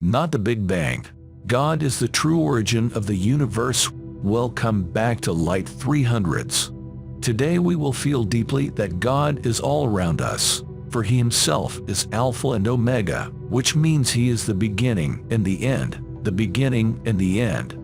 not the Big Bang. God is the true origin of the universe. Welcome back to Light 300s. Today we will feel deeply that God is all around us, for He Himself is Alpha and Omega, which means He is the beginning and the end, the beginning and the end.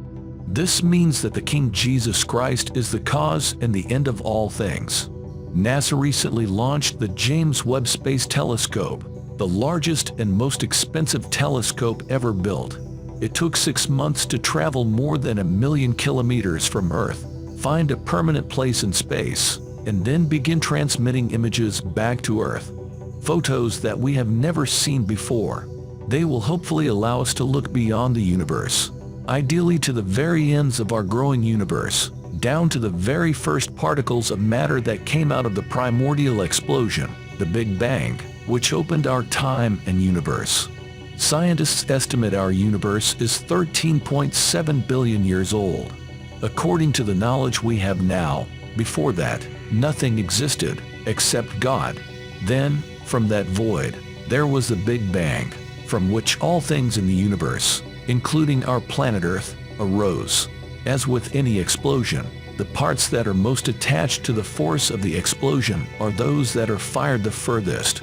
This means that the King Jesus Christ is the cause and the end of all things. NASA recently launched the James Webb Space Telescope, the largest and most expensive telescope ever built. It took 6 months to travel more than 1 million kilometers from Earth, find a permanent place in space, and then begin transmitting images back to Earth. Photos that we have never seen before. They will hopefully allow us to look beyond the universe, ideally to the very ends of our growing universe, down to the very first particles of matter that came out of the primordial explosion, the Big Bang, which opened our time and universe. Scientists estimate our universe is 13.7 billion years old. According to the knowledge we have now, before that, nothing existed except God. Then, from that void, there was the Big Bang, from which all things in the universe, including our planet Earth, arose. As with any explosion, the parts that are most attached to the force of the explosion are those that are fired the furthest.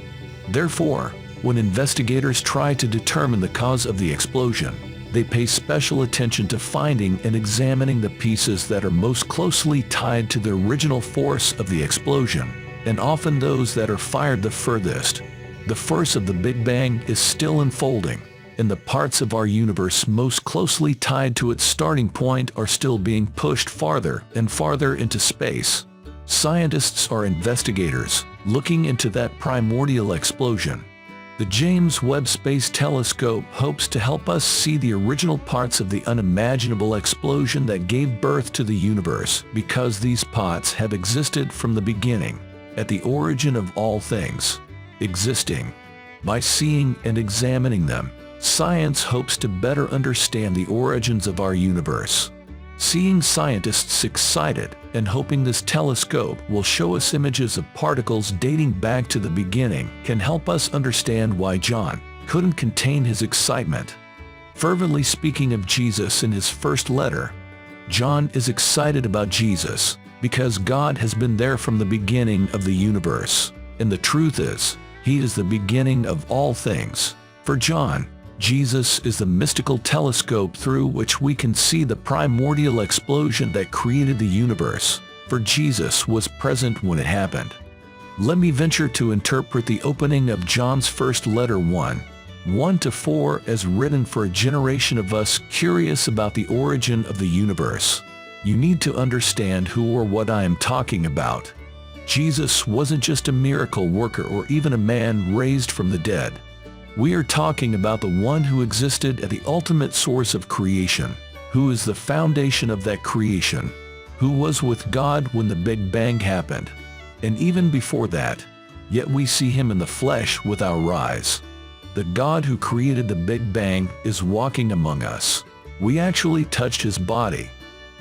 Therefore, when investigators try to determine the cause of the explosion, they pay special attention to finding and examining the pieces that are most closely tied to the original force of the explosion, and often those that are fired the furthest. The force of the Big Bang is still unfolding, and the parts of our universe most closely tied to its starting point are still being pushed farther and farther into space. Scientists are investigators, looking into that primordial explosion. The James Webb Space Telescope hopes to help us see the original parts of the unimaginable explosion that gave birth to the universe, because these parts have existed from the beginning, at the origin of all things, existing. By seeing and examining them, science hopes to better understand the origins of our universe. Seeing scientists excited and hoping this telescope will show us images of particles dating back to the beginning can help us understand why John couldn't contain his excitement. Fervently speaking of Jesus in his first letter, John is excited about Jesus because God has been there from the beginning of the universe, and the truth is, He is the beginning of all things. For John, Jesus is the mystical telescope through which we can see the primordial explosion that created the universe, for Jesus was present when it happened. Let me venture to interpret the opening of John's first letter 1:1-4 as written for a generation of us curious about the origin of the universe. You need to understand who or what I am talking about. Jesus wasn't just a miracle worker or even a man raised from the dead. We are talking about the one who existed at the ultimate source of creation, who is the foundation of that creation, who was with God when the Big Bang happened. And even before that, yet we see Him in the flesh with our eyes. The God who created the Big Bang is walking among us. We actually touched His body.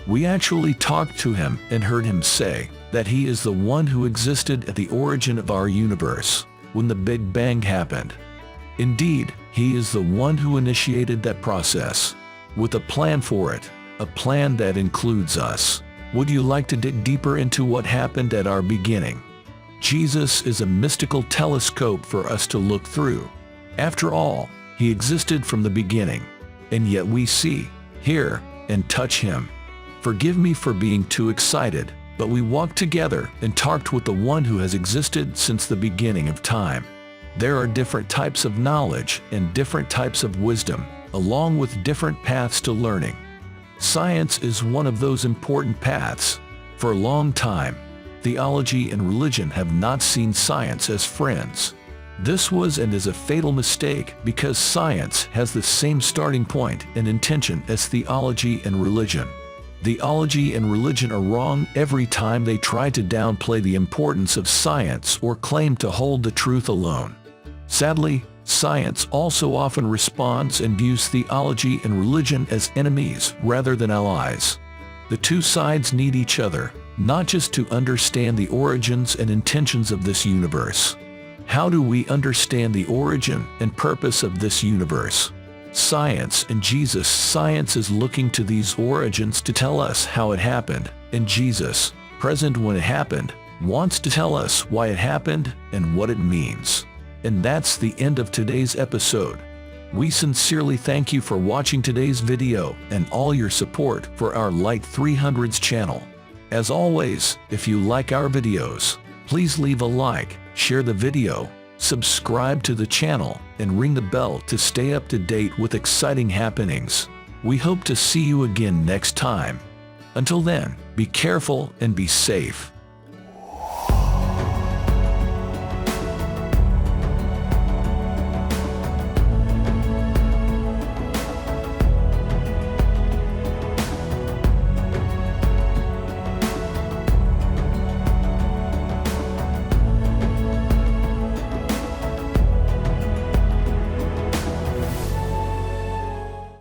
We actually talked to Him and heard Him say that He is the one who existed at the origin of our universe, when the Big Bang happened. Indeed, He is the one who initiated that process, with a plan for it, a plan that includes us. Would you like to dig deeper into what happened at our beginning? Jesus is a mystical telescope for us to look through. After all, He existed from the beginning, and yet we see, hear, and touch Him. Forgive me for being too excited, but we walked together and talked with the one who has existed since the beginning of time. There are different types of knowledge and different types of wisdom, along with different paths to learning. Science is one of those important paths. For a long time, theology and religion have not seen science as friends. This was and is a fatal mistake because science has the same starting point and intention as theology and religion. Theology and religion are wrong every time they try to downplay the importance of science or claim to hold the truth alone. Sadly, science also often responds and views theology and religion as enemies rather than allies. The two sides need each other, not just to understand the origins and intentions of this universe. How do we understand the origin and purpose of this universe? science and Jesus. Science is looking to these origins to tell us how it happened, and Jesus, present when it happened, wants to tell us why it happened and what it means. And that's the end of today's episode. We sincerely thank you for watching today's video and all your support for our Light 300s channel. As always, if you like our videos, please leave a like, share the video, subscribe to the channel, and ring the bell to stay up to date with exciting happenings. We hope to see you again next time. Until then, be careful and be safe.